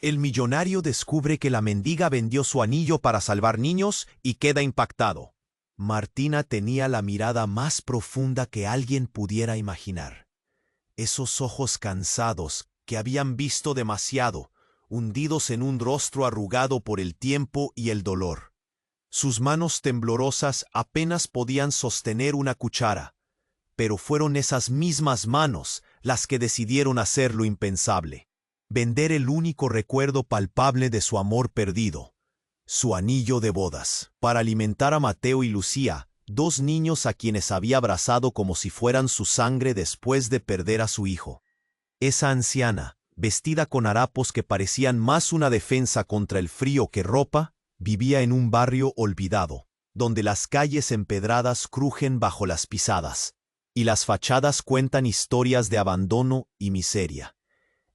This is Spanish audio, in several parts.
El millonario descubre que la mendiga vendió su anillo para salvar niños y queda impactado. Martina tenía la mirada más profunda que alguien pudiera imaginar. Esos ojos cansados que habían visto demasiado, hundidos en un rostro arrugado por el tiempo y el dolor. Sus manos temblorosas apenas podían sostener una cuchara, pero fueron esas mismas manos las que decidieron hacer lo impensable. Vender el único recuerdo palpable de su amor perdido, su anillo de bodas, para alimentar a Mateo y Lucía, dos niños a quienes había abrazado como si fueran su sangre después de perder a su hijo. Esa anciana, vestida con harapos que parecían más una defensa contra el frío que ropa, vivía en un barrio olvidado, donde las calles empedradas crujen bajo las pisadas, y las fachadas cuentan historias de abandono y miseria.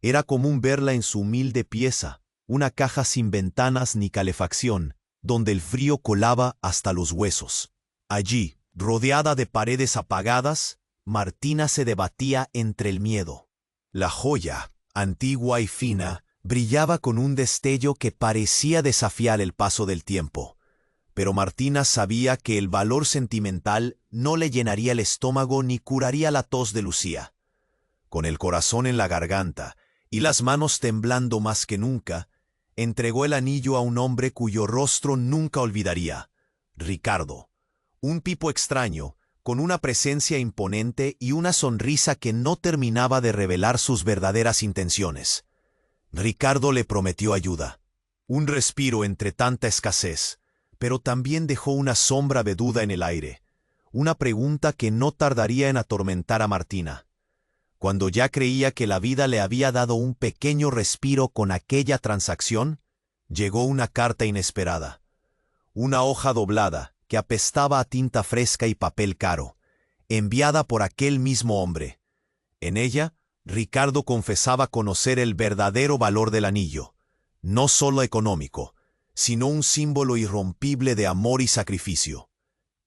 Era común verla en su humilde pieza, una caja sin ventanas ni calefacción, donde el frío colaba hasta los huesos. Allí, rodeada de paredes apagadas, Martina se debatía entre el miedo. La joya, antigua y fina, brillaba con un destello que parecía desafiar el paso del tiempo. Pero Martina sabía que el valor sentimental no le llenaría el estómago ni curaría la tos de Lucía. Con el corazón en la garganta y las manos temblando más que nunca, entregó el anillo a un hombre cuyo rostro nunca olvidaría, Ricardo. Un tipo extraño, con una presencia imponente y una sonrisa que no terminaba de revelar sus verdaderas intenciones. Ricardo le prometió ayuda, un respiro entre tanta escasez, pero también dejó una sombra de duda en el aire, una pregunta que no tardaría en atormentar a Martina. Cuando ya creía que la vida le había dado un pequeño respiro con aquella transacción, llegó una carta inesperada. Una hoja doblada que apestaba a tinta fresca y papel caro, enviada por aquel mismo hombre. En ella, Ricardo confesaba conocer el verdadero valor del anillo, no solo económico, sino un símbolo irrompible de amor y sacrificio.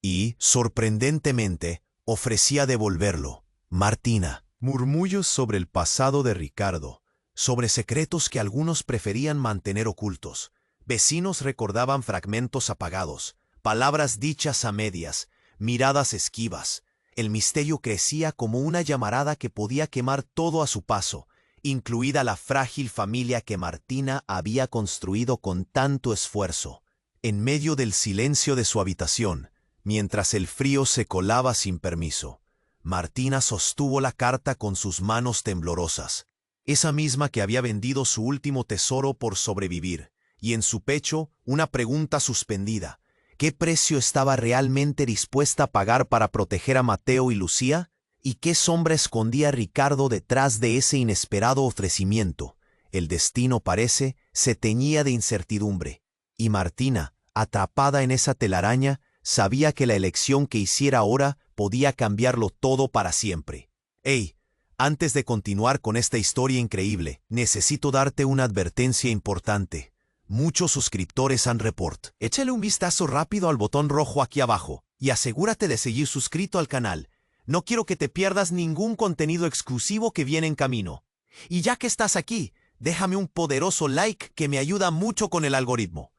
Y, sorprendentemente, ofrecía devolverlo. Martina. Murmullos sobre el pasado de Ricardo, sobre secretos que algunos preferían mantener ocultos. Vecinos recordaban fragmentos apagados, palabras dichas a medias, miradas esquivas. El misterio crecía como una llamarada que podía quemar todo a su paso, incluida la frágil familia que Martina había construido con tanto esfuerzo. En medio del silencio de su habitación, mientras el frío se colaba sin permiso, Martina sostuvo la carta con sus manos temblorosas, esa misma que había vendido su último tesoro por sobrevivir, y en su pecho una pregunta suspendida. ¿Qué precio estaba realmente dispuesta a pagar para proteger a Mateo y Lucía? ¿Y qué sombra escondía Ricardo detrás de ese inesperado ofrecimiento? El destino, parece, se teñía de incertidumbre, y Martina, atrapada en esa telaraña, sabía que la elección que hiciera ahora podía cambiarlo todo para siempre. ¡Hey! Antes de continuar con esta historia increíble, necesito darte una advertencia importante. Muchos suscriptores han report. Échale un vistazo rápido al botón rojo aquí abajo y asegúrate de seguir suscrito al canal. No quiero que te pierdas ningún contenido exclusivo que viene en camino. Y ya que estás aquí, déjame un poderoso like que me ayuda mucho con el algoritmo.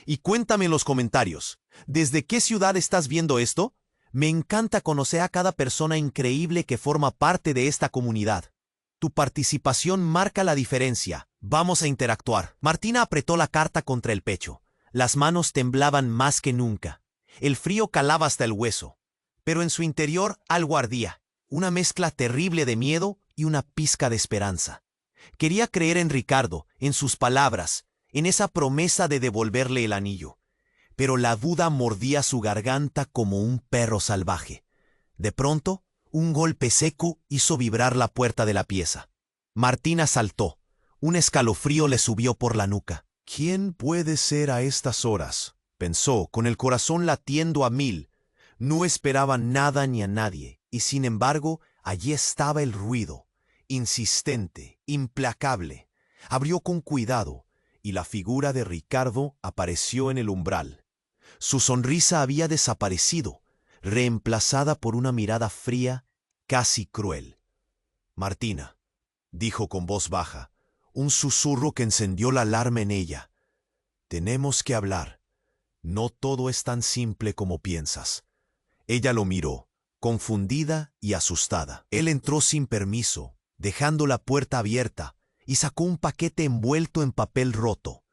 Y cuéntame en los comentarios, ¿desde qué ciudad estás viendo esto? Me encanta conocer a cada persona increíble que forma parte de esta comunidad. Tu participación marca la diferencia. Vamos a interactuar. Martina apretó la carta contra el pecho. Las manos temblaban más que nunca. El frío calaba hasta el hueso. Pero en su interior algo ardía. Una mezcla terrible de miedo y una pizca de esperanza. Quería creer en Ricardo, en sus palabras, en esa promesa de devolverle el anillo. Pero la duda mordía su garganta como un perro salvaje. De pronto, un golpe seco hizo vibrar la puerta de la pieza. Martina saltó. Un escalofrío le subió por la nuca. ¿Quién puede ser a estas horas?, pensó, con el corazón latiendo a 1000. No esperaba nada ni a nadie, y sin embargo, allí estaba el ruido, insistente, implacable. Abrió con cuidado, y la figura de Ricardo apareció en el umbral. Su sonrisa había desaparecido, reemplazada por una mirada fría, casi cruel. «Martina», dijo con voz baja, un susurro que encendió la alarma en ella. Tenemos que hablar. No todo es tan simple como piensas. Ella lo miró, confundida y asustada. Él entró sin permiso, dejando la puerta abierta, y sacó un paquete envuelto en papel roto.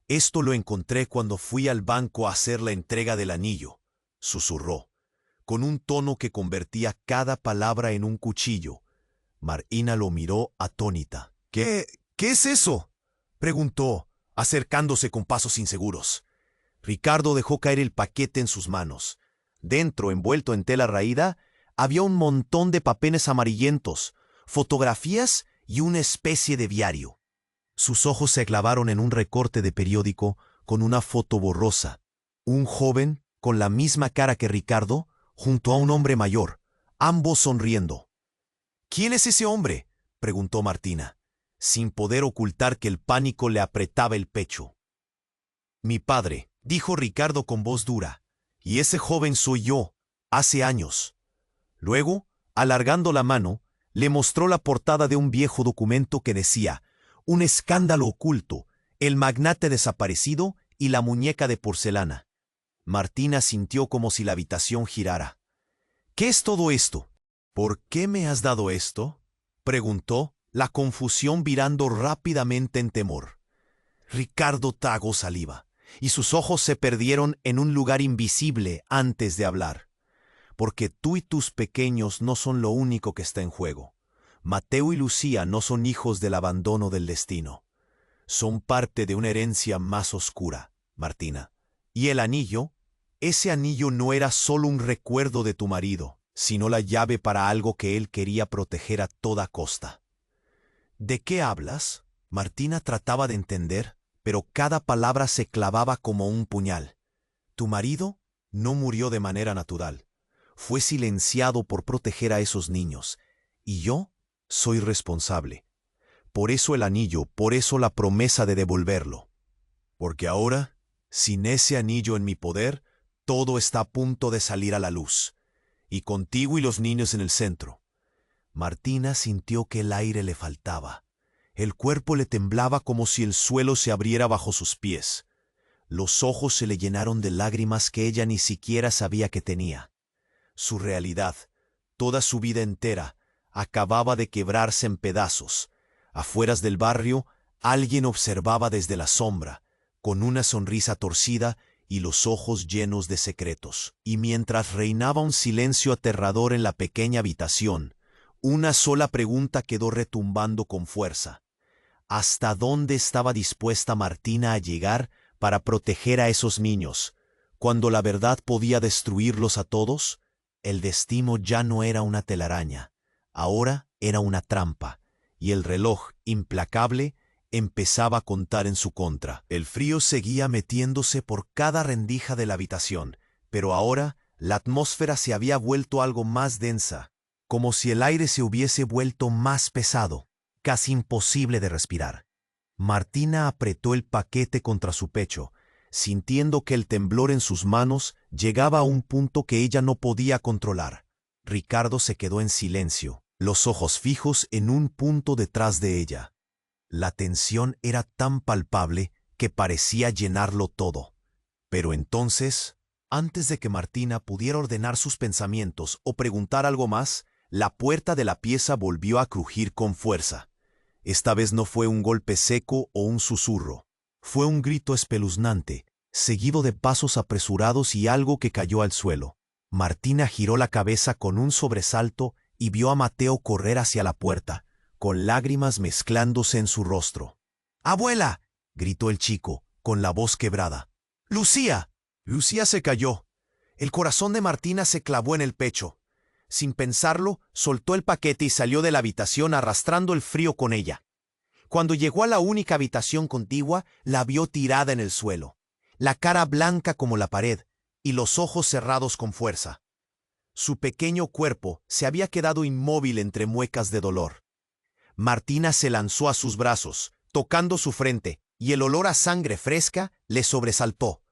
Esto lo encontré cuando fui al banco a hacer la entrega del anillo, susurró, con un tono que convertía cada palabra en un cuchillo. Martina lo miró atónita. ¿Qué es eso?, preguntó, acercándose con pasos inseguros. Ricardo dejó caer el paquete en sus manos. Dentro, envuelto en tela raída, había un montón de papeles amarillentos, fotografías y una especie de diario. Sus ojos se clavaron en un recorte de periódico con una foto borrosa. Un joven, con la misma cara que Ricardo, junto a un hombre mayor, ambos sonriendo. ¿Quién es ese hombre?, preguntó Martina, sin poder ocultar que el pánico le apretaba el pecho. Mi padre, dijo Ricardo con voz dura, y ese joven soy yo, hace años. Luego, alargando la mano, le mostró la portada de un viejo documento que decía: un escándalo oculto, el magnate desaparecido y la muñeca de porcelana. Martina sintió como si la habitación girara. ¿Qué es todo esto? ¿Por qué me has dado esto?, preguntó, la confusión virando rápidamente en temor. Ricardo tragó saliva, y sus ojos se perdieron en un lugar invisible antes de hablar. Porque tú y tus pequeños no son lo único que está en juego. Mateo y Lucía no son hijos del abandono del destino. Son parte de una herencia más oscura, Martina. Y el anillo, ese anillo no era solo un recuerdo de tu marido, sino la llave para algo que él quería proteger a toda costa. ¿De qué hablas? Martina trataba de entender, pero cada palabra se clavaba como un puñal. Tu marido no murió de manera natural. Fue silenciado por proteger a esos niños. Y yo soy responsable. Por eso el anillo, por eso la promesa de devolverlo. Porque ahora, sin ese anillo en mi poder, todo está a punto de salir a la luz. Y contigo y los niños en el centro. Martina sintió que el aire le faltaba. El cuerpo le temblaba como si el suelo se abriera bajo sus pies. Los ojos se le llenaron de lágrimas que ella ni siquiera sabía que tenía. Su realidad, toda su vida entera, acababa de quebrarse en pedazos. Afueras del barrio, alguien observaba desde la sombra, con una sonrisa torcida y los ojos llenos de secretos. Y mientras reinaba un silencio aterrador en la pequeña habitación, una sola pregunta quedó retumbando con fuerza. ¿Hasta dónde estaba dispuesta Martina a llegar para proteger a esos niños, cuando la verdad podía destruirlos a todos? El destino ya no era una telaraña, ahora era una trampa, y el reloj, implacable, empezaba a contar en su contra. El frío seguía metiéndose por cada rendija de la habitación, pero ahora la atmósfera se había vuelto algo más densa, como si el aire se hubiese vuelto más pesado, casi imposible de respirar. Martina apretó el paquete contra su pecho, sintiendo que el temblor en sus manos llegaba a un punto que ella no podía controlar. Ricardo se quedó en silencio, los ojos fijos en un punto detrás de ella. La tensión era tan palpable que parecía llenarlo todo. Pero entonces, antes de que Martina pudiera ordenar sus pensamientos o preguntar algo más, la puerta de la pieza volvió a crujir con fuerza. Esta vez no fue un golpe seco o un susurro. Fue un grito espeluznante, seguido de pasos apresurados y algo que cayó al suelo. Martina giró la cabeza con un sobresalto y vio a Mateo correr hacia la puerta, con lágrimas mezclándose en su rostro. ¡Abuela!, gritó el chico, con la voz quebrada. ¡Lucía! Lucía se cayó. El corazón de Martina se clavó en el pecho. Sin pensarlo, soltó el paquete y salió de la habitación arrastrando el frío con ella. Cuando llegó a la única habitación contigua, la vio tirada en el suelo, la cara blanca como la pared y los ojos cerrados con fuerza. Su pequeño cuerpo se había quedado inmóvil entre muecas de dolor. Martina se lanzó a sus brazos, tocando su frente, y el olor a sangre fresca le sobresaltó.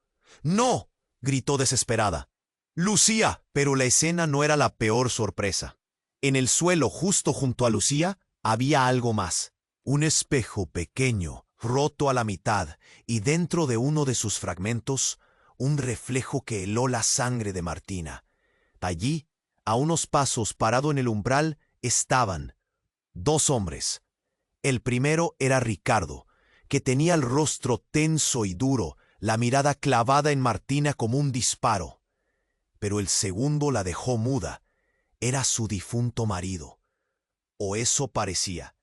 ¡No!, gritó desesperada. ¡Lucía! Pero la escena no era la peor sorpresa. En el suelo justo junto a Lucía había algo más. Un espejo pequeño, roto a la mitad, y dentro de uno de sus fragmentos, un reflejo que heló la sangre de Martina. Allí, a unos pasos parado en el umbral, estaban 2 hombres. El primero era Ricardo, que tenía el rostro tenso y duro, la mirada clavada en Martina como un disparo. Pero el segundo la dejó muda. Era su difunto marido. O eso parecía.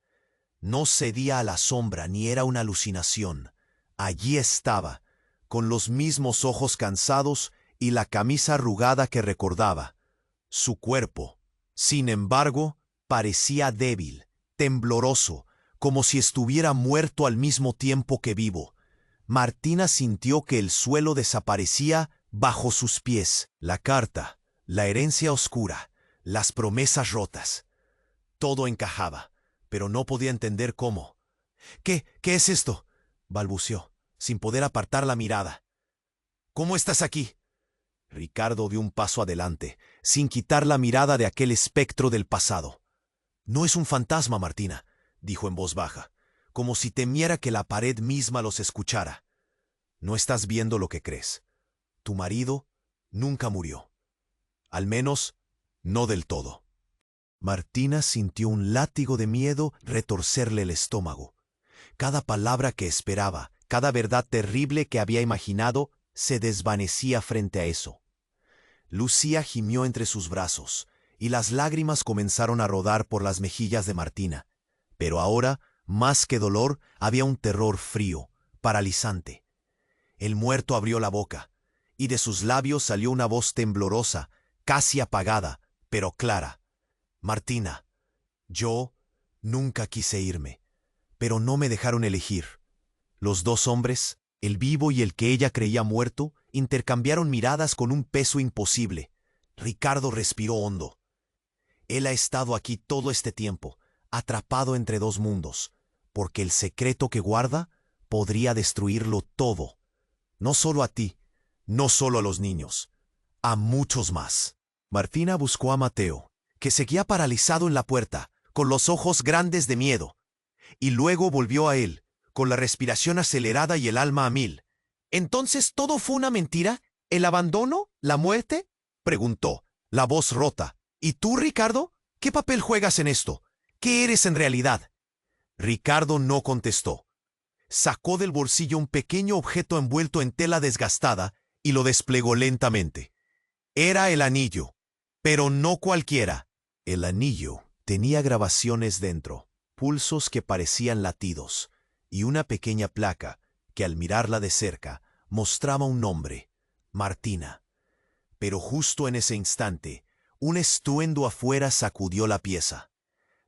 No cedía a la sombra ni era una alucinación. Allí estaba, con los mismos ojos cansados y la camisa arrugada que recordaba. Su cuerpo, sin embargo, parecía débil, tembloroso, como si estuviera muerto al mismo tiempo que vivo. Martina sintió que el suelo desaparecía bajo sus pies. La carta, la herencia oscura, las promesas rotas. Todo encajaba, pero no podía entender cómo. ¿Qué es esto?, balbuceó, sin poder apartar la mirada. ¿Cómo estás aquí? Ricardo dio un paso adelante, sin quitar la mirada de aquel espectro del pasado. No es un fantasma, Martina, dijo en voz baja, como si temiera que la pared misma los escuchara. No estás viendo lo que crees. Tu marido nunca murió. Al menos, no del todo. Martina sintió un látigo de miedo retorcerle el estómago. Cada palabra que esperaba, cada verdad terrible que había imaginado, se desvanecía frente a eso. Lucía gimió entre sus brazos, y las lágrimas comenzaron a rodar por las mejillas de Martina. Pero ahora, más que dolor, había un terror frío, paralizante. El muerto abrió la boca, y de sus labios salió una voz temblorosa, casi apagada, pero clara. Martina, yo nunca quise irme, pero no me dejaron elegir. Los 2 hombres, el vivo y el que ella creía muerto, intercambiaron miradas con un peso imposible. Ricardo respiró hondo. Él ha estado aquí todo este tiempo, atrapado entre 2 mundos, porque el secreto que guarda podría destruirlo todo. No solo a ti, no solo a los niños, a muchos más. Martina buscó a Mateo, que seguía paralizado en la puerta, con los ojos grandes de miedo, y luego volvió a él, con la respiración acelerada y el alma a 1000. ¿Entonces todo fue una mentira? ¿El abandono? ¿La muerte?, preguntó, la voz rota. ¿Y tú, Ricardo? ¿Qué papel juegas en esto? ¿Qué eres en realidad? Ricardo no contestó. Sacó del bolsillo un pequeño objeto envuelto en tela desgastada y lo desplegó lentamente. Era el anillo, pero no cualquiera. El anillo tenía grabaciones dentro, pulsos que parecían latidos, y una pequeña placa que al mirarla de cerca mostraba un nombre, Martina. Pero justo en ese instante, un estruendo afuera sacudió la pieza.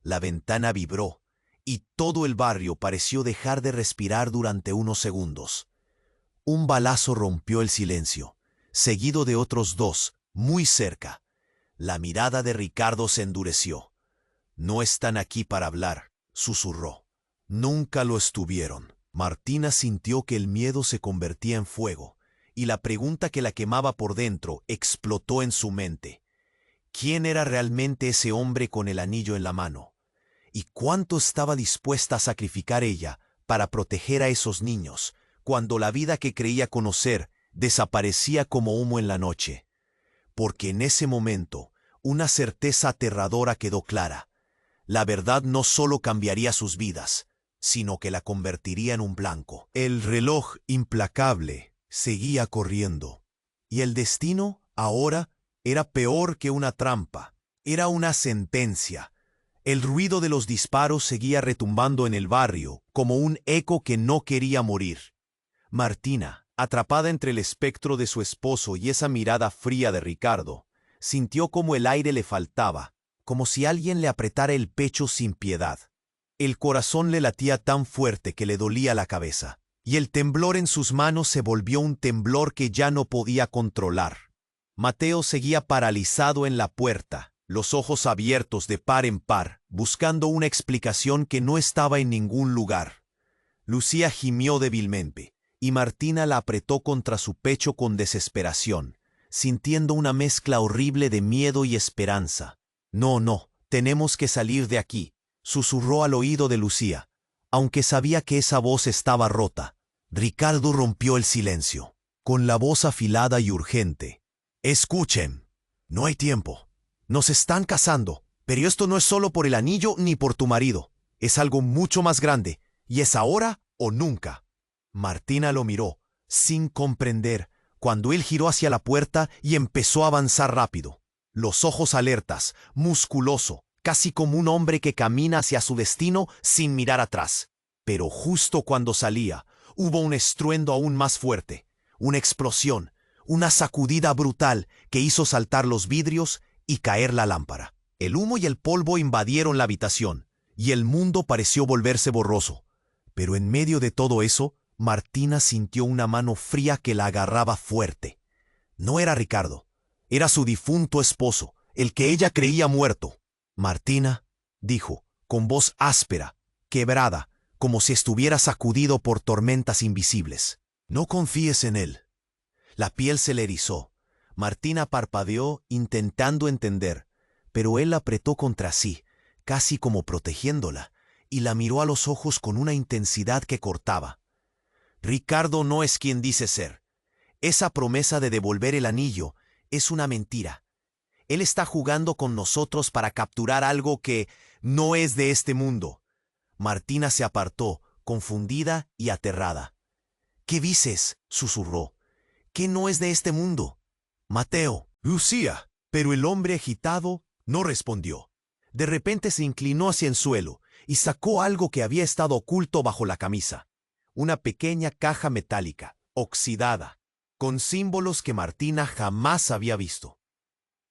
La ventana vibró, y todo el barrio pareció dejar de respirar durante unos segundos. Un balazo rompió el silencio, seguido de otros 2, muy cerca. La mirada de Ricardo se endureció. No están aquí para hablar, susurró. Nunca lo estuvieron. Martina sintió que el miedo se convertía en fuego, y la pregunta que la quemaba por dentro explotó en su mente. ¿Quién era realmente ese hombre con el anillo en la mano? ¿Y cuánto estaba dispuesta a sacrificar ella para proteger a esos niños, cuando la vida que creía conocer desaparecía como humo en la noche? Porque en ese momento, una certeza aterradora quedó clara. La verdad no solo cambiaría sus vidas, sino que la convertiría en un blanco. El reloj implacable seguía corriendo, y el destino, ahora, era peor que una trampa. Era una sentencia. El ruido de los disparos seguía retumbando en el barrio, como un eco que no quería morir. Martina, atrapada entre el espectro de su esposo y esa mirada fría de Ricardo, sintió como el aire le faltaba, como si alguien le apretara el pecho sin piedad. El corazón le latía tan fuerte que le dolía la cabeza, y el temblor en sus manos se volvió un temblor que ya no podía controlar. Mateo seguía paralizado en la puerta, los ojos abiertos de par en par, buscando una explicación que no estaba en ningún lugar. Lucía gimió débilmente, y Martina la apretó contra su pecho con desesperación, sintiendo una mezcla horrible de miedo y esperanza. No, tenemos que salir de aquí, susurró al oído de Lucía. Aunque sabía que esa voz estaba rota, Ricardo rompió el silencio, con la voz afilada y urgente. Escuchen, no hay tiempo. Nos están casando, pero esto no es solo por el anillo ni por tu marido. Es algo mucho más grande, y es ahora o nunca. Martina lo miró, sin comprender, cuando él giró hacia la puerta y empezó a avanzar rápido. Los ojos alertas, musculoso, casi como un hombre que camina hacia su destino sin mirar atrás. Pero justo cuando salía, hubo un estruendo aún más fuerte, una explosión, una sacudida brutal que hizo saltar los vidrios y caer la lámpara. El humo y el polvo invadieron la habitación, y el mundo pareció volverse borroso. Pero en medio de todo eso, Martina sintió una mano fría que la agarraba fuerte. No era Ricardo, era su difunto esposo, el que ella creía muerto. Martina, dijo, con voz áspera, quebrada, como si estuviera sacudido por tormentas invisibles. No confíes en él. La piel se le erizó. Martina parpadeó intentando entender, pero él la apretó contra sí, casi como protegiéndola, y la miró a los ojos con una intensidad que cortaba. Ricardo no es quien dice ser. Esa promesa de devolver el anillo es una mentira. Él está jugando con nosotros para capturar algo que no es de este mundo. Martina se apartó, confundida y aterrada. ¿Qué dices?, susurró. ¿Qué no es de este mundo? Mateo, Lucía. Pero el hombre agitado no respondió. De repente se inclinó hacia el suelo y sacó algo que había estado oculto bajo la camisa. Una pequeña caja metálica, oxidada, con símbolos que Martina jamás había visto.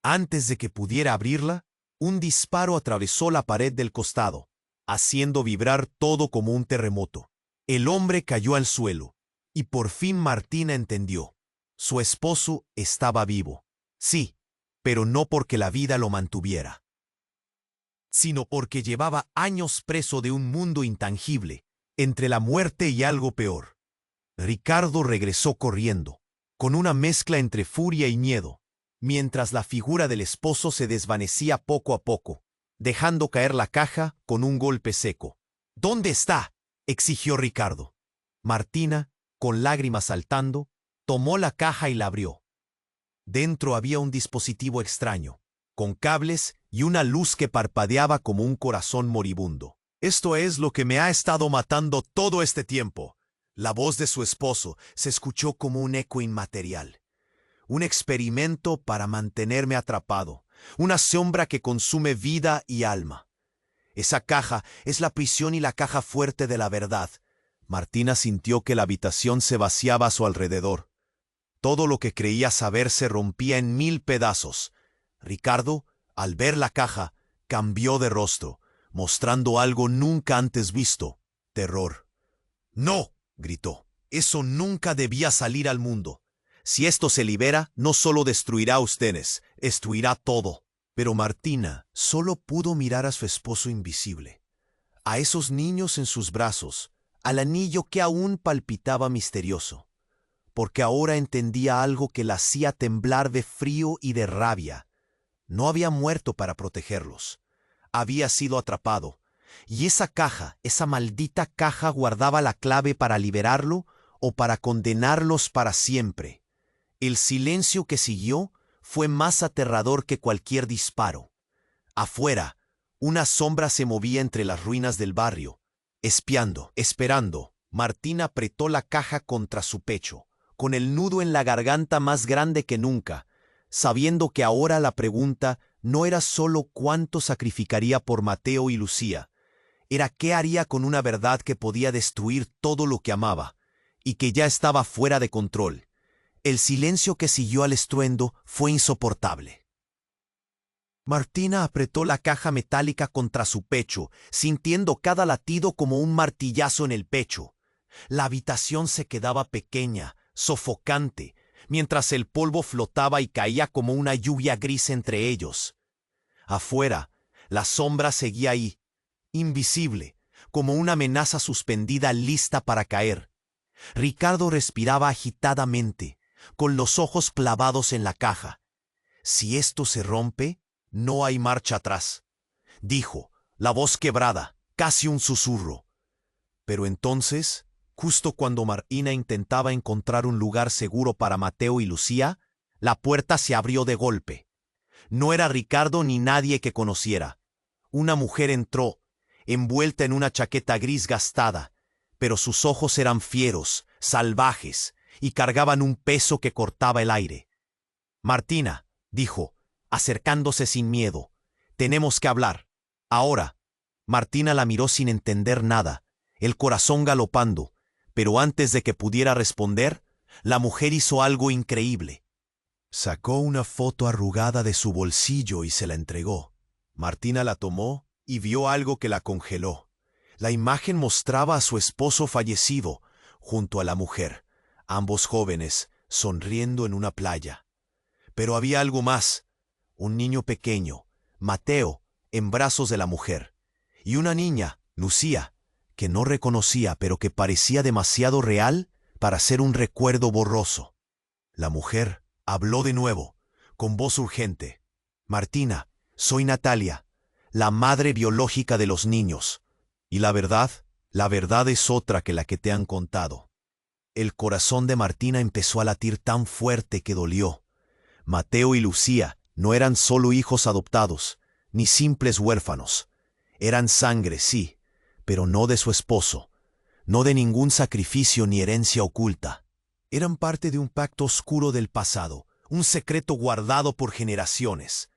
Antes de que pudiera abrirla, un disparo atravesó la pared del costado, haciendo vibrar todo como un terremoto. El hombre cayó al suelo, y por fin Martina entendió. Su esposo estaba vivo. Sí, pero no porque la vida lo mantuviera, sino porque llevaba años preso de un mundo intangible, entre la muerte y algo peor. Ricardo regresó corriendo, con una mezcla entre furia y miedo, mientras la figura del esposo se desvanecía poco a poco, dejando caer la caja con un golpe seco. ¿Dónde está?, exigió Ricardo. Martina, con lágrimas saltando, tomó la caja y la abrió. Dentro había un dispositivo extraño, con cables y una luz que parpadeaba como un corazón moribundo. Esto es lo que me ha estado matando todo este tiempo. La voz de su esposo se escuchó como un eco inmaterial. Un experimento para mantenerme atrapado, una sombra que consume vida y alma. Esa caja es la prisión y la caja fuerte de la verdad. Martina sintió que la habitación se vaciaba a su alrededor. Todo lo que creía saber se rompía en 1000 pedazos. Ricardo, al ver la caja, cambió de rostro, mostrando algo nunca antes visto: terror. ¡No!, gritó. Eso nunca debía salir al mundo. Si esto se libera, no solo destruirá a ustedes, destruirá todo. Pero Martina solo pudo mirar a su esposo invisible, a esos niños en sus brazos, al anillo que aún palpitaba misterioso, porque ahora entendía algo que la hacía temblar de frío y de rabia. No había muerto para protegerlos. Había sido atrapado. Y esa caja, esa maldita caja, guardaba la clave para liberarlo o para condenarlos para siempre. El silencio que siguió fue más aterrador que cualquier disparo. Afuera, una sombra se movía entre las ruinas del barrio, espiando, esperando. Martina apretó la caja contra su pecho, con el nudo en la garganta más grande que nunca, sabiendo que ahora la pregunta no era solo cuánto sacrificaría por Mateo y Lucía, era qué haría con una verdad que podía destruir todo lo que amaba, y que ya estaba fuera de control. El silencio que siguió al estruendo fue insoportable. Martina apretó la caja metálica contra su pecho, sintiendo cada latido como un martillazo en el pecho. La habitación se quedaba pequeña, sofocante, mientras el polvo flotaba y caía como una lluvia gris entre ellos. Afuera, la sombra seguía ahí, invisible, como una amenaza suspendida lista para caer. Ricardo respiraba agitadamente, con los ojos clavados en la caja. Si esto se rompe, no hay marcha atrás, dijo, la voz quebrada, casi un susurro. Pero entonces, justo cuando Martina intentaba encontrar un lugar seguro para Mateo y Lucía, la puerta se abrió de golpe. No era Ricardo ni nadie que conociera. Una mujer entró, envuelta en una chaqueta gris gastada, pero sus ojos eran fieros, salvajes, y cargaban un peso que cortaba el aire. «Martina», dijo, acercándose sin miedo, «tenemos que hablar. Ahora». Martina la miró sin entender nada, el corazón galopando, pero antes de que pudiera responder, la mujer hizo algo increíble. Sacó una foto arrugada de su bolsillo y se la entregó. Martina la tomó y vio algo que la congeló. La imagen mostraba a su esposo fallecido junto a la mujer, ambos jóvenes, sonriendo en una playa. Pero había algo más: un niño pequeño, Mateo, en brazos de la mujer, y una niña, Lucía, que no reconocía pero que parecía demasiado real para ser un recuerdo borroso. La mujer habló de nuevo, con voz urgente. «Martina, soy Natalia, la madre biológica de los niños. Y la verdad es otra que la que te han contado». El corazón de Martina empezó a latir tan fuerte que dolió. Mateo y Lucía no eran solo hijos adoptados, ni simples huérfanos. Eran sangre, sí, pero no de su esposo, no de ningún sacrificio ni herencia oculta. Eran parte de un pacto oscuro del pasado, un secreto guardado por generaciones.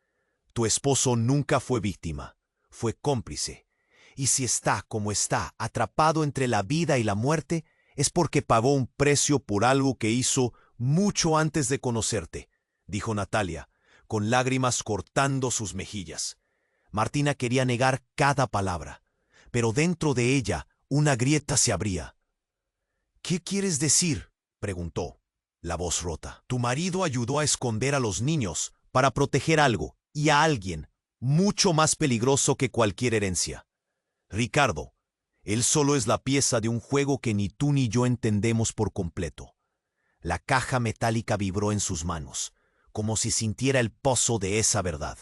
Tu esposo nunca fue víctima, fue cómplice. Y si está como está, atrapado entre la vida y la muerte, es porque pagó un precio por algo que hizo mucho antes de conocerte, dijo Natalia, con lágrimas cortando sus mejillas. Martina quería negar cada palabra, pero dentro de ella una grieta se abría. «¿Qué quieres decir?», preguntó, la voz rota. «Tu marido ayudó a esconder a los niños para proteger algo y a alguien mucho más peligroso que cualquier herencia. Ricardo, él solo es la pieza de un juego que ni tú ni yo entendemos por completo». La caja metálica vibró en sus manos, como si sintiera el peso de esa verdad.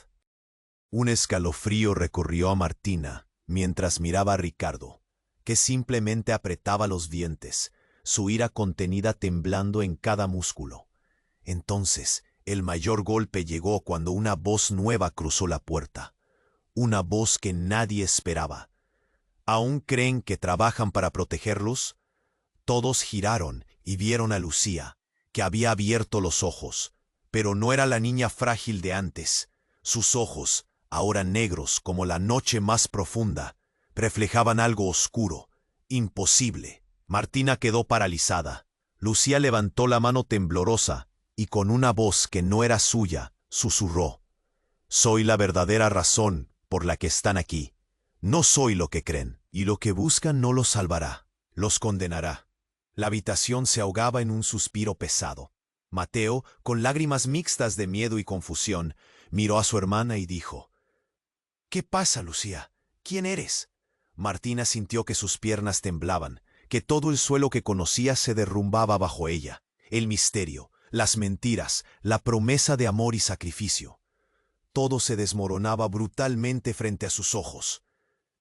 Un escalofrío recorrió a Martina mientras miraba a Ricardo, que simplemente apretaba los dientes, su ira contenida temblando en cada músculo. Entonces, el mayor golpe llegó cuando una voz nueva cruzó la puerta, una voz que nadie esperaba. «¿Aún creen que trabajan para protegerlos?». Todos giraron y vieron a Lucía, que había abierto los ojos, pero no era la niña frágil de antes. Sus ojos, ahora negros como la noche más profunda, reflejaban algo oscuro, imposible. Martina quedó paralizada. Lucía levantó la mano temblorosa y con una voz que no era suya, susurró: «Soy la verdadera razón por la que están aquí. No soy lo que creen, y lo que buscan no los salvará, los condenará». La habitación se ahogaba en un suspiro pesado. Mateo, con lágrimas mixtas de miedo y confusión, miró a su hermana y dijo: «¿Qué pasa, Lucía? ¿Quién eres?». Martina sintió que sus piernas temblaban, que todo el suelo que conocía se derrumbaba bajo ella. El misterio, las mentiras, la promesa de amor y sacrificio. Todo se desmoronaba brutalmente frente a sus ojos.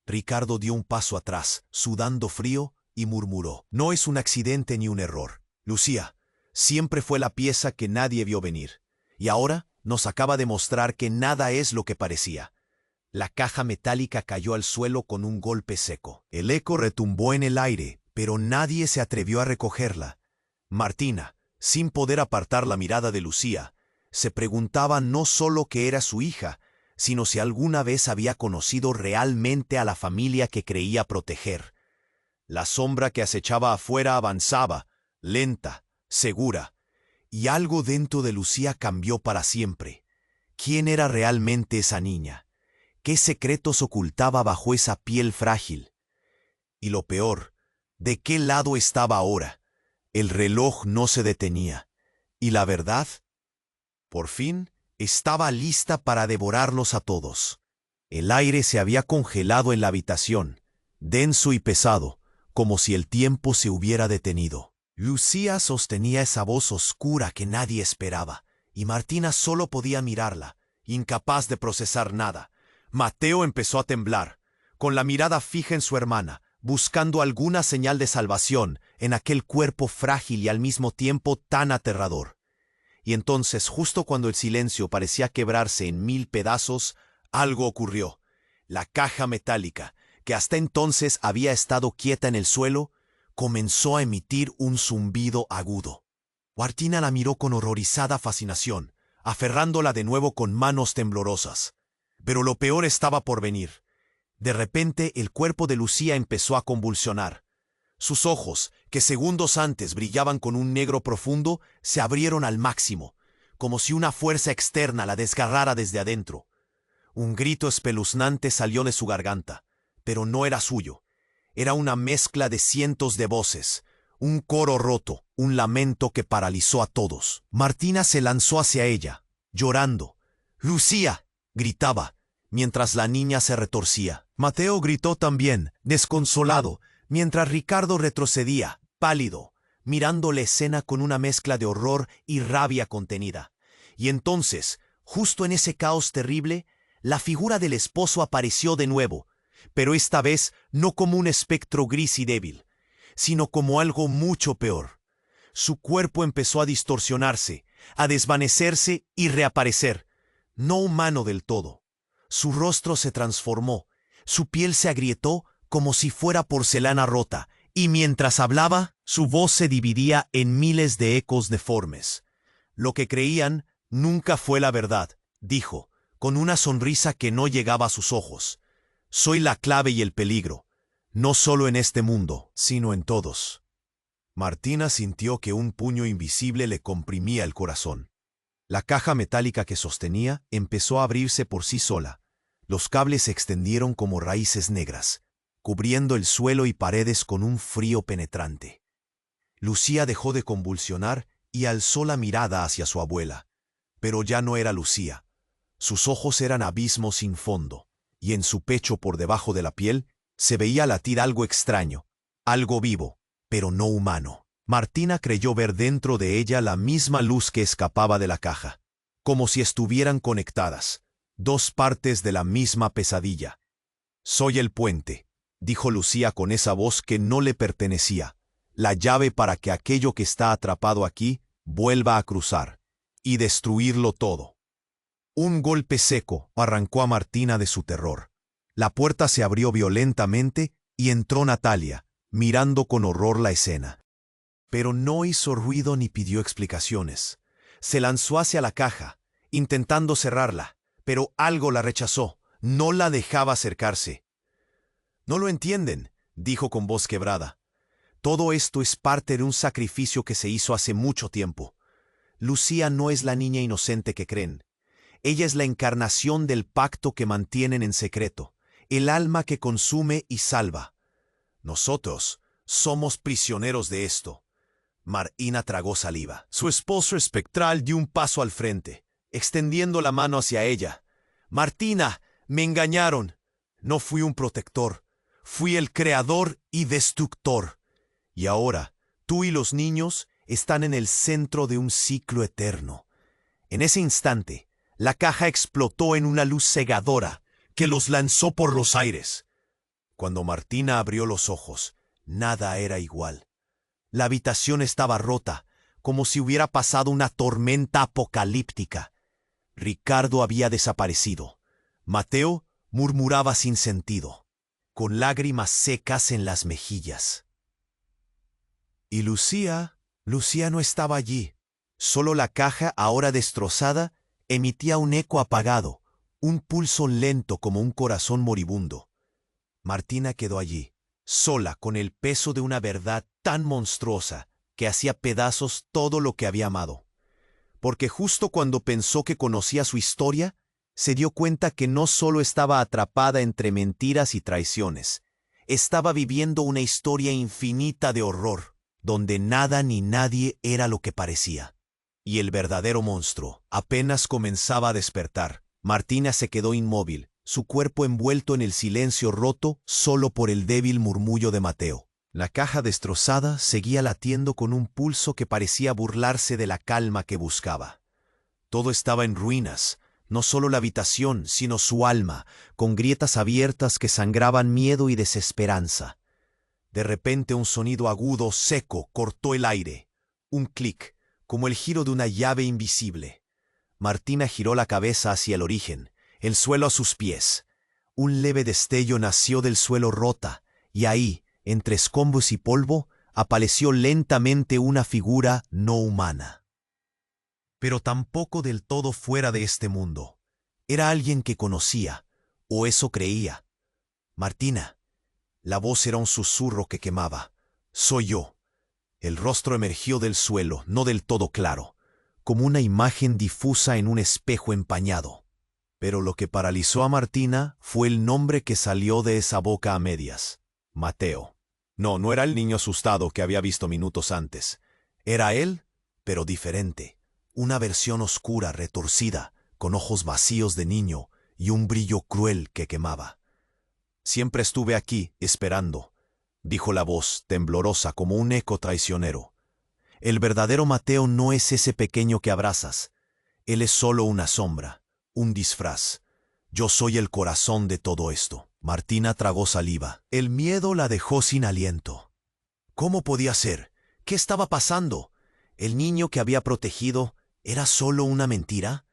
Ricardo dio un paso atrás, sudando frío, y murmuró: «No es un accidente ni un error. Lucía siempre fue la pieza que nadie vio venir, y ahora nos acaba de mostrar que nada es lo que parecía». La caja metálica cayó al suelo con un golpe seco. El eco retumbó en el aire, pero nadie se atrevió a recogerla. Martina, sin poder apartar la mirada de Lucía, se preguntaba no solo qué era su hija, sino si alguna vez había conocido realmente a la familia que creía proteger. La sombra que acechaba afuera avanzaba, lenta, segura, y algo dentro de Lucía cambió para siempre. ¿Quién era realmente esa niña? ¿Qué secretos ocultaba bajo esa piel frágil? Y lo peor, ¿de qué lado estaba ahora? El reloj no se detenía. ¿Y la verdad? Por fin, estaba lista para devorarlos a todos. El aire se había congelado en la habitación, denso y pesado, como si el tiempo se hubiera detenido. Lucía sostenía esa voz oscura que nadie esperaba, y Martina solo podía mirarla, incapaz de procesar nada. Mateo empezó a temblar, con la mirada fija en su hermana, buscando alguna señal de salvación en aquel cuerpo frágil y al mismo tiempo tan aterrador. Y entonces, justo cuando el silencio parecía quebrarse en 1000 pedazos, algo ocurrió. La caja metálica, que hasta entonces había estado quieta en el suelo, comenzó a emitir un zumbido agudo. Martina la miró con horrorizada fascinación, aferrándola de nuevo con manos temblorosas. Pero lo peor estaba por venir. De repente el cuerpo de Lucía empezó a convulsionar. Sus ojos, que segundos antes brillaban con un negro profundo, se abrieron al máximo, como si una fuerza externa la desgarrara desde adentro. Un grito espeluznante salió de su garganta, pero no era suyo. Era una mezcla de cientos de voces, un coro roto, un lamento que paralizó a todos. Martina se lanzó hacia ella, llorando. ¡Lucía!, gritaba, mientras la niña se retorcía. Mateo gritó también, desconsolado, mientras Ricardo retrocedía, pálido, mirando la escena con una mezcla de horror y rabia contenida. Y entonces, justo en ese caos terrible, la figura del esposo apareció de nuevo, pero esta vez no como un espectro gris y débil, sino como algo mucho peor. Su cuerpo empezó a distorsionarse, a desvanecerse y reaparecer, no humano del todo. Su rostro se transformó, su piel se agrietó como si fuera porcelana rota, y mientras hablaba, su voz se dividía en miles de ecos deformes. Lo que creían nunca fue la verdad, dijo, con una sonrisa que no llegaba a sus ojos. Soy la clave y el peligro, no solo en este mundo, sino en todos. Martina sintió que un puño invisible le comprimía el corazón. La caja metálica que sostenía empezó a abrirse por sí sola. Los cables se extendieron como raíces negras, cubriendo el suelo y paredes con un frío penetrante. Lucía dejó de convulsionar y alzó la mirada hacia su abuela. Pero ya no era Lucía. Sus ojos eran abismos sin fondo, y en su pecho por debajo de la piel se veía latir algo extraño, algo vivo, pero no humano. Martina creyó ver dentro de ella la misma luz que escapaba de la caja, como si estuvieran conectadas, dos partes de la misma pesadilla. Soy el puente, dijo Lucía con esa voz que no le pertenecía, la llave para que aquello que está atrapado aquí vuelva a cruzar y destruirlo todo. Un golpe seco arrancó a Martina de su terror. La puerta se abrió violentamente y entró Natalia, mirando con horror la escena. Pero no hizo ruido ni pidió explicaciones. Se lanzó hacia la caja, intentando cerrarla, pero algo la rechazó, no la dejaba acercarse. «No lo entienden», dijo con voz quebrada. «Todo esto es parte de un sacrificio que se hizo hace mucho tiempo. Lucía no es la niña inocente que creen. Ella es la encarnación del pacto que mantienen en secreto, el alma que consume y salva. Nosotros somos prisioneros de esto». Martina tragó saliva. Su esposo espectral dio un paso al frente, extendiendo la mano hacia ella. «Martina, me engañaron. No fui un protector. Fui el creador y destructor. Y ahora, tú y los niños están en el centro de un ciclo eterno». En ese instante, la caja explotó en una luz cegadora que los lanzó por los aires. Cuando Martina abrió los ojos, nada era igual. La habitación estaba rota, como si hubiera pasado una tormenta apocalíptica. Ricardo había desaparecido. Mateo murmuraba sin sentido, con lágrimas secas en las mejillas. Y Lucía no estaba allí. Solo la caja, ahora destrozada, emitía un eco apagado, un pulso lento como un corazón moribundo. Martina quedó allí, sola con el peso de una verdad tan monstruosa que hacía pedazos todo lo que había amado. Porque justo cuando pensó que conocía su historia, se dio cuenta que no solo estaba atrapada entre mentiras y traiciones, estaba viviendo una historia infinita de horror, donde nada ni nadie era lo que parecía. Y el verdadero monstruo apenas comenzaba a despertar. Martina se quedó inmóvil, su cuerpo envuelto en el silencio roto solo por el débil murmullo de Mateo. La caja destrozada seguía latiendo con un pulso que parecía burlarse de la calma que buscaba. Todo estaba en ruinas, no solo la habitación, sino su alma, con grietas abiertas que sangraban miedo y desesperanza. De repente un sonido agudo, seco, cortó el aire. Un clic, como el giro de una llave invisible. Martina giró la cabeza hacia el origen, el suelo a sus pies. Un leve destello nació del suelo rota, y ahí, entre escombros y polvo, apareció lentamente una figura no humana. Pero tampoco del todo fuera de este mundo. Era alguien que conocía, o eso creía. Martina. La voz era un susurro que quemaba. Soy yo. El rostro emergió del suelo, no del todo claro, como una imagen difusa en un espejo empañado. Pero lo que paralizó a Martina fue el nombre que salió de esa boca a medias. Mateo. No, no era el niño asustado que había visto minutos antes. Era él, pero diferente. Una versión oscura, retorcida, con ojos vacíos de niño y un brillo cruel que quemaba. Siempre estuve aquí, esperando, dijo la voz, temblorosa como un eco traicionero. El verdadero Mateo no es ese pequeño que abrazas. Él es solo una sombra, un disfraz. Yo soy el corazón de todo esto. Martina tragó saliva. El miedo la dejó sin aliento. ¿Cómo podía ser? ¿Qué estaba pasando? ¿El niño que había protegido era solo una mentira?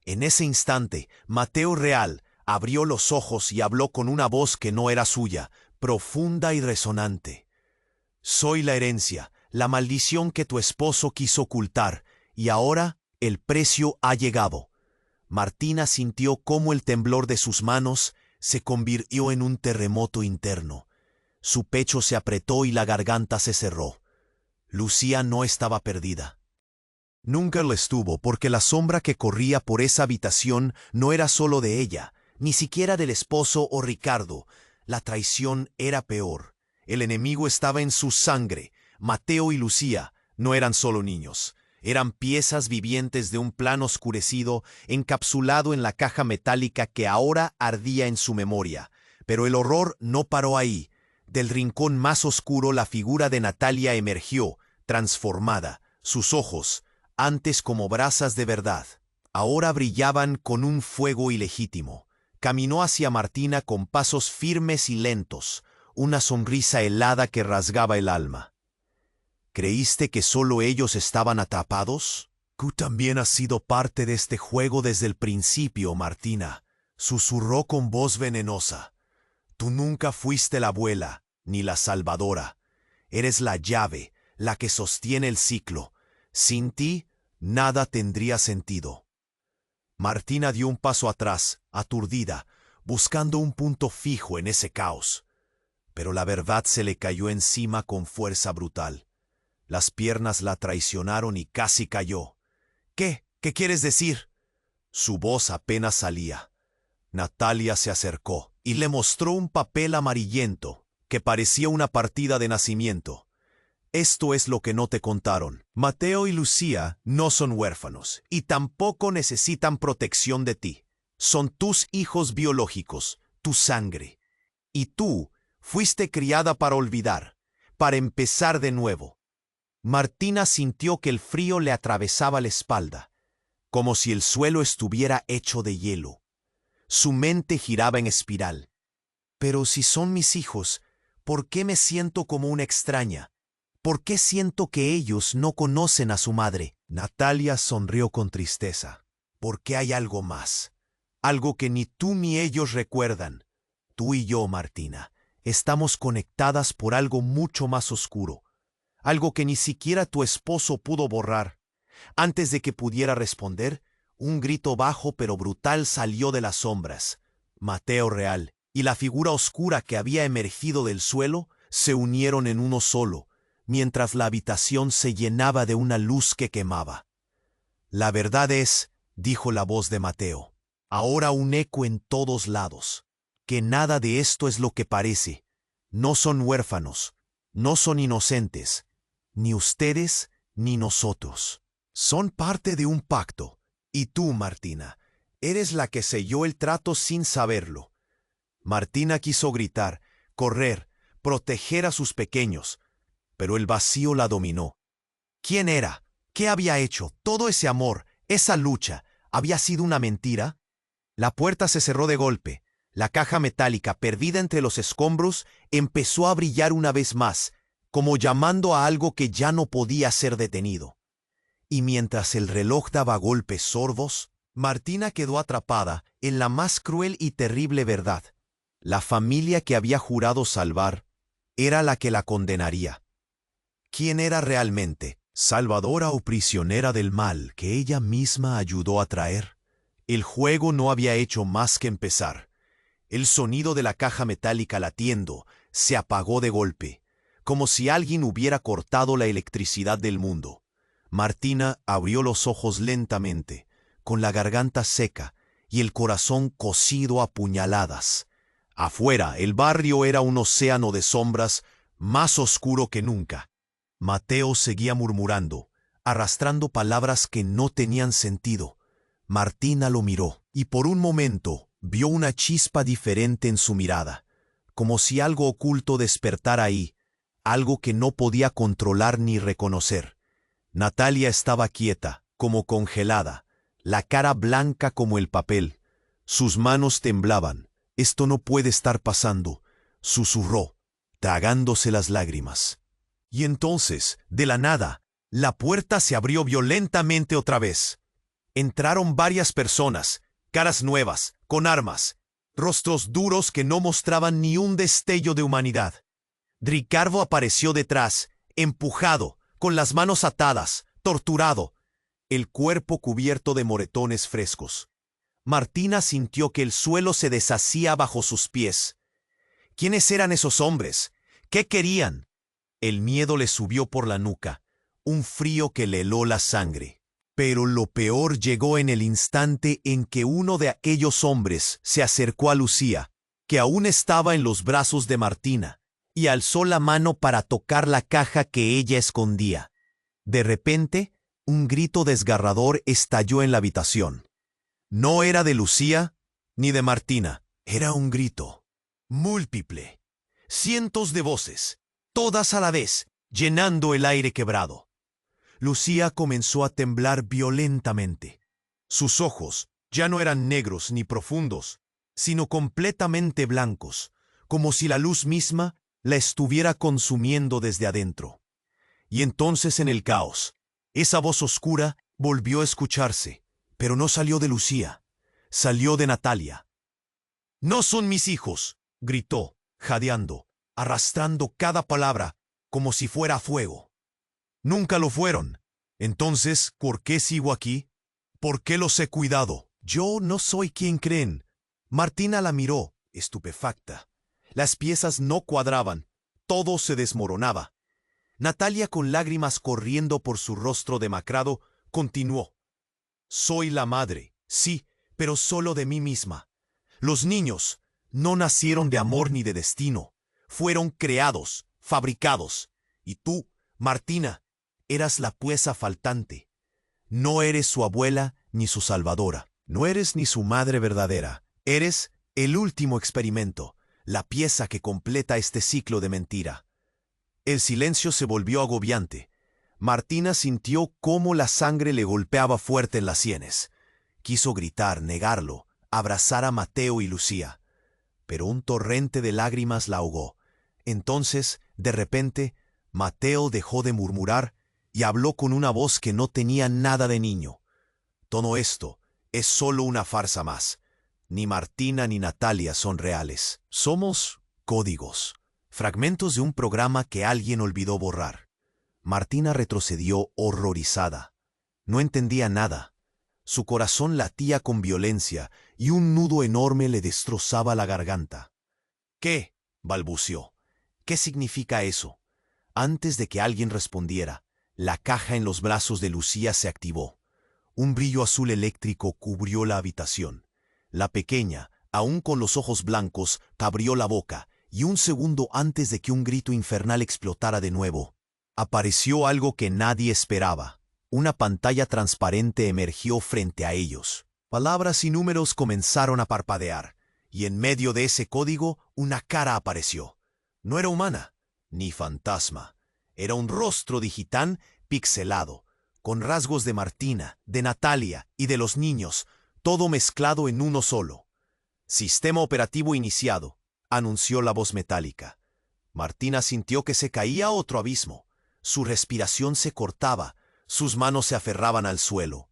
En ese instante, Mateo real abrió los ojos y habló con una voz que no era suya, profunda y resonante. Soy la herencia, la maldición que tu esposo quiso ocultar, y ahora el precio ha llegado. Martina sintió cómo el temblor de sus manos se convirtió en un terremoto interno. Su pecho se apretó y la garganta se cerró. Lucía no estaba perdida. Nunca lo estuvo, porque la sombra que corría por esa habitación no era solo de ella, ni siquiera del esposo o Ricardo. La traición era peor. El enemigo estaba en su sangre. Mateo y Lucía no eran solo niños. Eran piezas vivientes de un plan oscurecido, encapsulado en la caja metálica que ahora ardía en su memoria. Pero el horror no paró ahí. Del rincón más oscuro la figura de Natalia emergió, transformada. Sus ojos, antes como brasas de verdad, ahora brillaban con un fuego ilegítimo. Caminó hacia Martina con pasos firmes y lentos, una sonrisa helada que rasgaba el alma. ¿Creíste que solo ellos estaban atrapados? Tú también has sido parte de este juego desde el principio, Martina, susurró con voz venenosa. Tú nunca fuiste la abuela, ni la salvadora. Eres la llave, la que sostiene el ciclo. Sin ti, nada tendría sentido. Martina dio un paso atrás, aturdida, buscando un punto fijo en ese caos. Pero la verdad se le cayó encima con fuerza brutal. Las piernas la traicionaron y casi cayó. ¿Qué? ¿Qué quieres decir? Su voz apenas salía. Natalia se acercó y le mostró un papel amarillento que parecía una partida de nacimiento. Esto es lo que no te contaron. Mateo y Lucía no son huérfanos y tampoco necesitan protección de ti. Son tus hijos biológicos, tu sangre. Y tú fuiste criada para olvidar, para empezar de nuevo. Martina sintió que el frío le atravesaba la espalda, como si el suelo estuviera hecho de hielo. Su mente giraba en espiral. Pero si son mis hijos, ¿por qué me siento como una extraña? ¿Por qué siento que ellos no conocen a su madre? Natalia sonrió con tristeza. Porque hay algo más. Algo que ni tú ni ellos recuerdan. Tú y yo, Martina, estamos conectadas por algo mucho más oscuro. Algo que ni siquiera tu esposo pudo borrar. Antes de que pudiera responder, un grito bajo pero brutal salió de las sombras. Mateo real y la figura oscura que había emergido del suelo se unieron en uno solo, mientras la habitación se llenaba de una luz que quemaba. La verdad es, dijo la voz de Mateo, ahora un eco en todos lados, que nada de esto es lo que parece. No son huérfanos, no son inocentes, ni ustedes ni nosotros. Son parte de un pacto, y tú, Martina, eres la que selló el trato sin saberlo. Martina quiso gritar, correr, proteger a sus pequeños, pero el vacío la dominó. ¿Quién era? ¿Qué había hecho? Todo ese amor, esa lucha, ¿había sido una mentira? La puerta se cerró de golpe. La caja metálica, perdida entre los escombros, empezó a brillar una vez más, como llamando a algo que ya no podía ser detenido. Y mientras el reloj daba golpes sordos, Martina quedó atrapada en la más cruel y terrible verdad. La familia que había jurado salvar era la que la condenaría. ¿Quién era realmente? ¿Salvadora o prisionera del mal que ella misma ayudó a traer? El juego no había hecho más que empezar. El sonido de la caja metálica latiendo se apagó de golpe, como si alguien hubiera cortado la electricidad del mundo. Martina abrió los ojos lentamente, con la garganta seca y el corazón cosido a puñaladas. Afuera, el barrio era un océano de sombras, más oscuro que nunca. Mateo seguía murmurando, arrastrando palabras que no tenían sentido. Martina lo miró, y por un momento vio una chispa diferente en su mirada, como si algo oculto despertara ahí, algo que no podía controlar ni reconocer. Natalia estaba quieta, como congelada, la cara blanca como el papel. Sus manos temblaban. «Esto no puede estar pasando», susurró, tragándose las lágrimas. Y entonces, de la nada, la puerta se abrió violentamente otra vez. Entraron varias personas, caras nuevas, con armas, rostros duros que no mostraban ni un destello de humanidad. Ricardo apareció detrás, empujado, con las manos atadas, torturado, el cuerpo cubierto de moretones frescos. Martina sintió que el suelo se deshacía bajo sus pies. ¿Quiénes eran esos hombres? ¿Qué querían? El miedo le subió por la nuca, un frío que le heló la sangre. Pero lo peor llegó en el instante en que uno de aquellos hombres se acercó a Lucía, que aún estaba en los brazos de Martina, y alzó la mano para tocar la caja que ella escondía. De repente, un grito desgarrador estalló en la habitación. No era de Lucía ni de Martina, era un grito múltiple. Cientos de voces, todas a la vez, llenando el aire quebrado. Lucía comenzó a temblar violentamente. Sus ojos ya no eran negros ni profundos, sino completamente blancos, como si la luz misma la estuviera consumiendo desde adentro. Y entonces en el caos, esa voz oscura volvió a escucharse, pero no salió de Lucía, salió de Natalia. «No son mis hijos», gritó, jadeando, arrastrando cada palabra como si fuera fuego. «Nunca lo fueron. Entonces, ¿por qué sigo aquí? ¿Por qué los he cuidado? Yo no soy quien creen». Martina la miró, estupefacta. Las piezas no cuadraban, todo se desmoronaba. Natalia, con lágrimas corriendo por su rostro demacrado, continuó. «Soy la madre, sí, pero solo de mí misma. Los niños no nacieron de amor ni de destino. Fueron creados, fabricados. Y tú, Martina, eras la pieza faltante. No eres su abuela ni su salvadora. No eres ni su madre verdadera. Eres el último experimento, la pieza que completa este ciclo de mentira». El silencio se volvió agobiante. Martina sintió cómo la sangre le golpeaba fuerte en las sienes. Quiso gritar, negarlo, abrazar a Mateo y Lucía. Pero un torrente de lágrimas la ahogó. Entonces, de repente, Mateo dejó de murmurar y habló con una voz que no tenía nada de niño. «Todo esto es solo una farsa más. Ni Martina ni Natalia son reales. Somos códigos, fragmentos de un programa que alguien olvidó borrar». Martina retrocedió horrorizada. No entendía nada. Su corazón latía con violencia y un nudo enorme le destrozaba la garganta. «¿Qué?», balbuceó. «¿Qué significa eso?». Antes de que alguien respondiera, la caja en los brazos de Lucía se activó. Un brillo azul eléctrico cubrió la habitación. La pequeña, aún con los ojos blancos, abrió la boca, y un segundo antes de que un grito infernal explotara de nuevo, apareció algo que nadie esperaba. Una pantalla transparente emergió frente a ellos. Palabras y números comenzaron a parpadear, y en medio de ese código una cara apareció. No era humana, ni fantasma. Era un rostro digital pixelado, con rasgos de Martina, de Natalia y de los niños, todo mezclado en uno solo. Sistema operativo iniciado, anunció la voz metálica. Martina sintió que se caía a otro abismo. Su respiración se cortaba, sus manos se aferraban al suelo.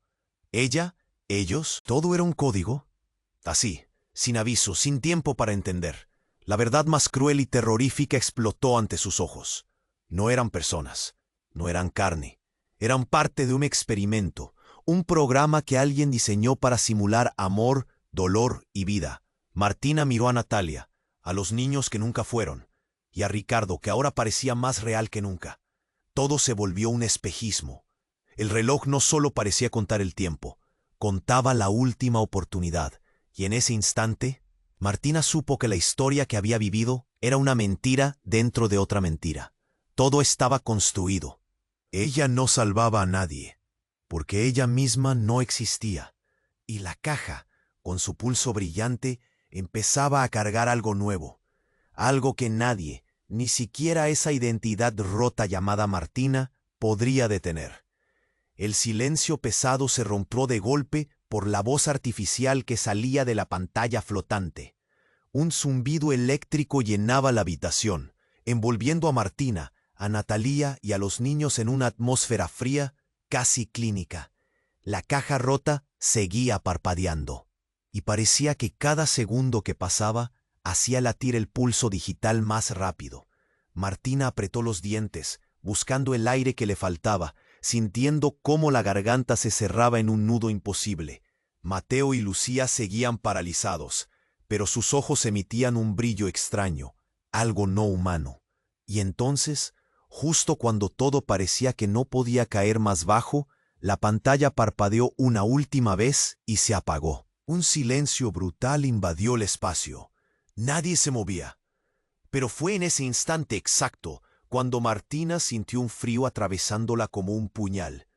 Ella, ellos, todo era un código. Así, sin aviso, sin tiempo para entender. La verdad más cruel y terrorífica explotó ante sus ojos. No eran personas, no eran carne. Eran parte de un experimento, un programa que alguien diseñó para simular amor, dolor y vida. Martina miró a Natalia, a los niños que nunca fueron, y a Ricardo, que ahora parecía más real que nunca. Todo se volvió un espejismo. El reloj no solo parecía contar el tiempo, contaba la última oportunidad, y en ese instante, Martina supo que la historia que había vivido era una mentira dentro de otra mentira. Todo estaba construido. Ella no salvaba a nadie, porque ella misma no existía, y la caja, con su pulso brillante, empezaba a cargar algo nuevo, algo que nadie, ni siquiera esa identidad rota llamada Martina, podría detener. El silencio pesado se rompió de golpe por la voz artificial que salía de la pantalla flotante. Un zumbido eléctrico llenaba la habitación, envolviendo a Martina, a Natalia y a los niños en una atmósfera fría, casi clínica. La caja rota seguía parpadeando, y parecía que cada segundo que pasaba hacía latir el pulso digital más rápido. Martina apretó los dientes, buscando el aire que le faltaba, sintiendo cómo la garganta se cerraba en un nudo imposible. Mateo y Lucía seguían paralizados, pero sus ojos emitían un brillo extraño, algo no humano. Y entonces, justo cuando todo parecía que no podía caer más bajo, la pantalla parpadeó una última vez y se apagó. Un silencio brutal invadió el espacio. Nadie se movía. Pero fue en ese instante exacto cuando Martina sintió un frío atravesándola como un puñal.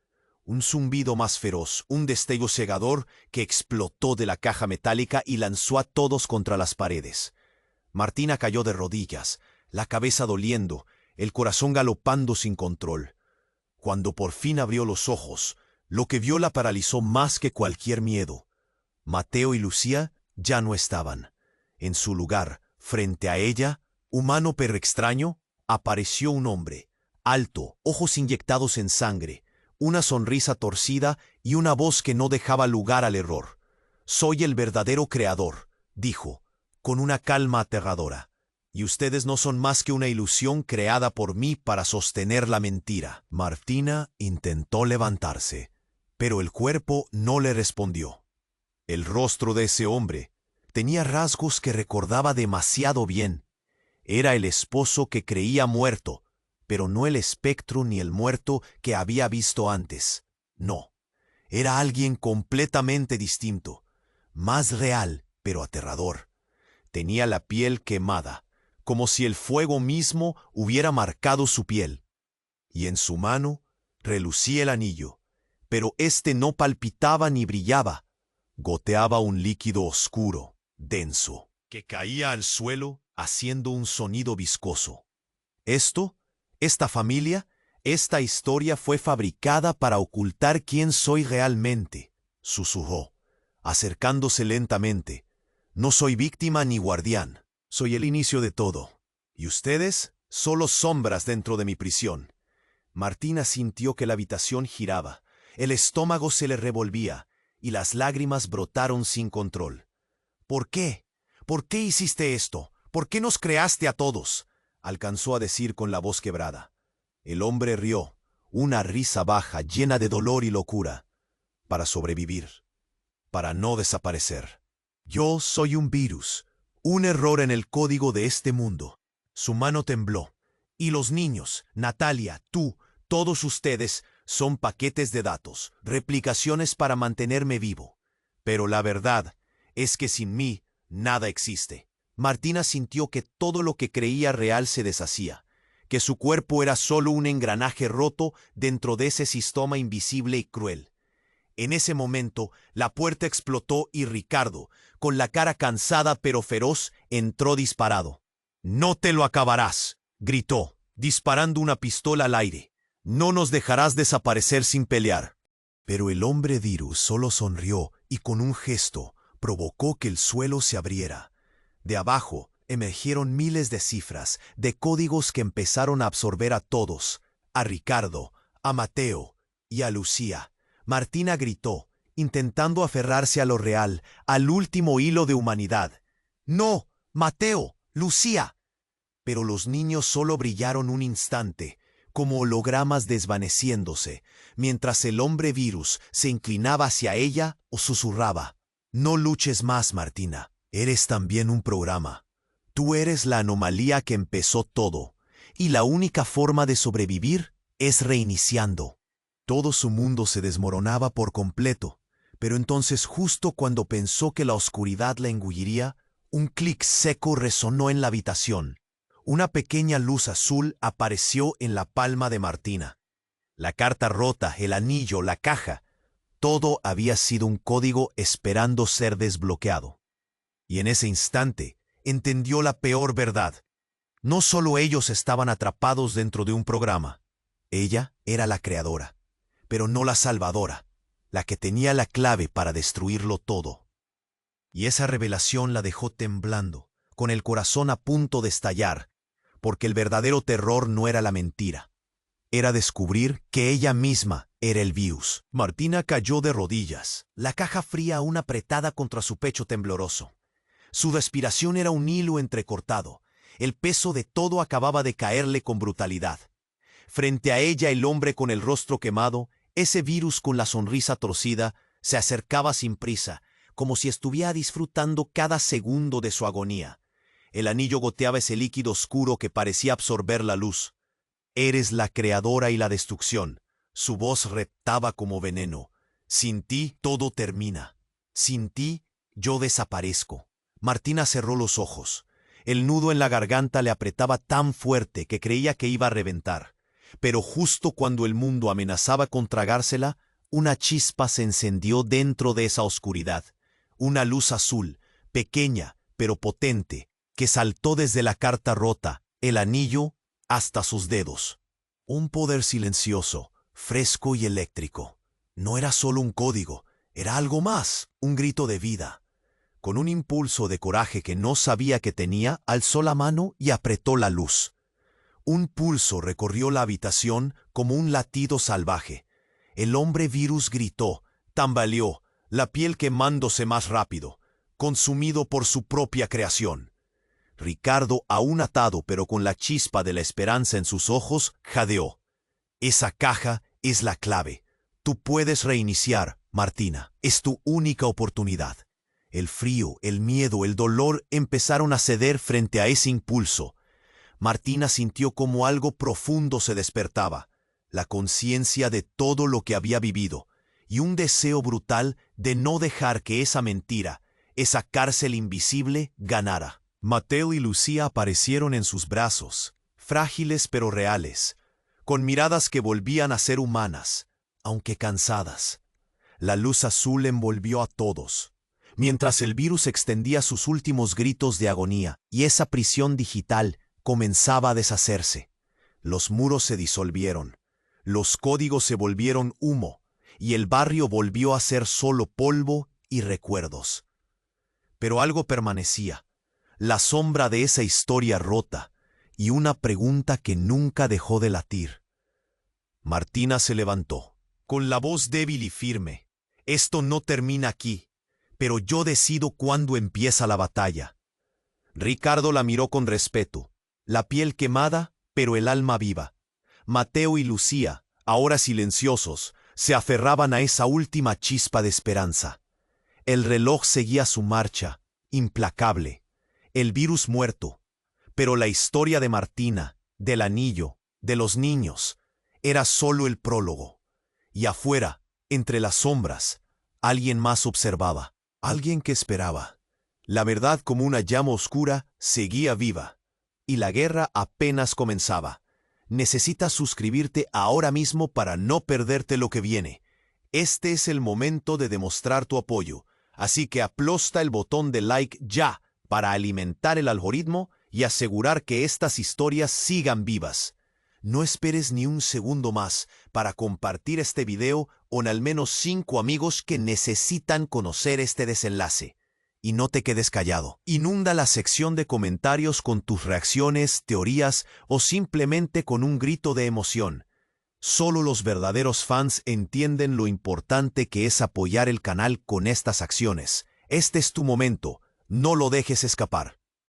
Un zumbido más feroz, un destello cegador que explotó de la caja metálica y lanzó a todos contra las paredes. Martina cayó de rodillas, la cabeza doliendo, el corazón galopando sin control. Cuando por fin abrió los ojos, lo que vio la paralizó más que cualquier miedo. Mateo y Lucía ya no estaban. En su lugar, frente a ella, humano pero extraño, apareció un hombre, alto, ojos inyectados en sangre, una sonrisa torcida y una voz que no dejaba lugar al error. «Soy el verdadero creador», dijo, con una calma aterradora. «Y ustedes no son más que una ilusión creada por mí para sostener la mentira». Martina intentó levantarse, pero el cuerpo no le respondió. El rostro de ese hombre tenía rasgos que recordaba demasiado bien. Era el esposo que creía muerto, pero no el espectro ni el muerto que había visto antes. No, era alguien completamente distinto, más real, pero aterrador. Tenía la piel quemada, como si el fuego mismo hubiera marcado su piel. Y en su mano relucía el anillo, pero éste no palpitaba ni brillaba. Goteaba un líquido oscuro, denso, que caía al suelo haciendo un sonido viscoso. Esta familia, esta historia fue fabricada para ocultar quién soy realmente, susurró, acercándose lentamente. No soy víctima ni guardián, soy el inicio de todo. Y ustedes, solo sombras dentro de mi prisión. Martina sintió que la habitación giraba, el estómago se le revolvía, y las lágrimas brotaron sin control. «¿Por qué? ¿Por qué hiciste esto? ¿Por qué nos creaste a todos?», alcanzó a decir con la voz quebrada. El hombre rió, una risa baja, llena de dolor y locura. «Para sobrevivir, para no desaparecer. Yo soy un virus, un error en el código de este mundo». Su mano tembló. «Y los niños, Natalia, tú, todos ustedes, son paquetes de datos, replicaciones para mantenerme vivo. Pero la verdad es que sin mí, nada existe». Martina sintió que todo lo que creía real se deshacía, que su cuerpo era solo un engranaje roto dentro de ese sistema invisible y cruel. En ese momento, la puerta explotó y Ricardo, con la cara cansada pero feroz, entró disparado. «No te lo acabarás», gritó, disparando una pistola al aire. «No nos dejarás desaparecer sin pelear». Pero el hombre virus solo sonrió y con un gesto provocó que el suelo se abriera. De abajo emergieron miles de cifras, de códigos que empezaron a absorber a todos, a Ricardo, a Mateo y a Lucía. Martina gritó, intentando aferrarse a lo real, al último hilo de humanidad. ¡No! ¡Mateo! ¡Lucía! Pero los niños solo brillaron un instante, como hologramas desvaneciéndose, mientras el hombre virus se inclinaba hacia ella o susurraba. No luches más, Martina. Eres también un programa. Tú eres la anomalía que empezó todo, y la única forma de sobrevivir es reiniciando. Todo su mundo se desmoronaba por completo, pero entonces justo cuando pensó que la oscuridad la engulliría, un clic seco resonó en la habitación. Una pequeña luz azul apareció en la palma de Martina. La carta rota, el anillo, la caja, todo había sido un código esperando ser desbloqueado. Y en ese instante entendió la peor verdad. No solo ellos estaban atrapados dentro de un programa. Ella era la creadora, pero no la salvadora, la que tenía la clave para destruirlo todo. Y esa revelación la dejó temblando, con el corazón a punto de estallar, porque el verdadero terror no era la mentira. Era descubrir que ella misma era el virus. Martina cayó de rodillas, la caja fría aún apretada contra su pecho tembloroso. Su respiración era un hilo entrecortado. El peso de todo acababa de caerle con brutalidad. Frente a ella el hombre con el rostro quemado, ese virus con la sonrisa torcida, se acercaba sin prisa, como si estuviera disfrutando cada segundo de su agonía. El anillo goteaba ese líquido oscuro que parecía absorber la luz. Eres la creadora y la destrucción. Su voz reptaba como veneno. Sin ti todo termina. Sin ti yo desaparezco. Martina cerró los ojos. El nudo en la garganta le apretaba tan fuerte que creía que iba a reventar. Pero justo cuando el mundo amenazaba con tragársela, una chispa se encendió dentro de esa oscuridad. Una luz azul, pequeña pero potente, que saltó desde la carta rota, el anillo, hasta sus dedos. Un poder silencioso, fresco y eléctrico. No era solo un código, era algo más, un grito de vida. Con un impulso de coraje que no sabía que tenía, alzó la mano y apretó la luz. Un pulso recorrió la habitación como un latido salvaje. El hombre virus gritó, tambaleó, la piel quemándose más rápido, consumido por su propia creación. Ricardo, aún atado pero con la chispa de la esperanza en sus ojos, jadeó. Esa caja es la clave. Tú puedes reiniciar, Martina. Es tu única oportunidad. El frío, el miedo, el dolor empezaron a ceder frente a ese impulso. Martina sintió como algo profundo se despertaba, la conciencia de todo lo que había vivido, y un deseo brutal de no dejar que esa mentira, esa cárcel invisible, ganara. Mateo y Lucía aparecieron en sus brazos, frágiles pero reales, con miradas que volvían a ser humanas, aunque cansadas. La luz azul envolvió a todos, mientras el virus extendía sus últimos gritos de agonía, y esa prisión digital comenzaba a deshacerse. Los muros se disolvieron, los códigos se volvieron humo, y el barrio volvió a ser solo polvo y recuerdos. Pero algo permanecía, la sombra de esa historia rota, y una pregunta que nunca dejó de latir. Martina se levantó, con la voz débil y firme. Esto no termina aquí, pero yo decido cuándo empieza la batalla. Ricardo la miró con respeto, la piel quemada, pero el alma viva. Mateo y Lucía, ahora silenciosos, se aferraban a esa última chispa de esperanza. El reloj seguía su marcha, implacable. El virus muerto. Pero la historia de Martina, del anillo, de los niños, era solo el prólogo. Y afuera, entre las sombras, alguien más observaba, alguien que esperaba. La verdad, como una llama oscura, seguía viva. Y la guerra apenas comenzaba. Necesitas suscribirte ahora mismo para no perderte lo que viene. Este es el momento de demostrar tu apoyo, así que aplasta el botón de like ya para alimentar el algoritmo y asegurar que estas historias sigan vivas. No esperes ni un segundo más para compartir este video con al menos 5 amigos que necesitan conocer este desenlace. y no te quedes callado. Inunda la sección de comentarios con tus reacciones, teorías o simplemente con un grito de emoción. Solo los verdaderos fans entienden lo importante que es apoyar el canal con estas acciones. Este es tu momento, no lo dejes escapar.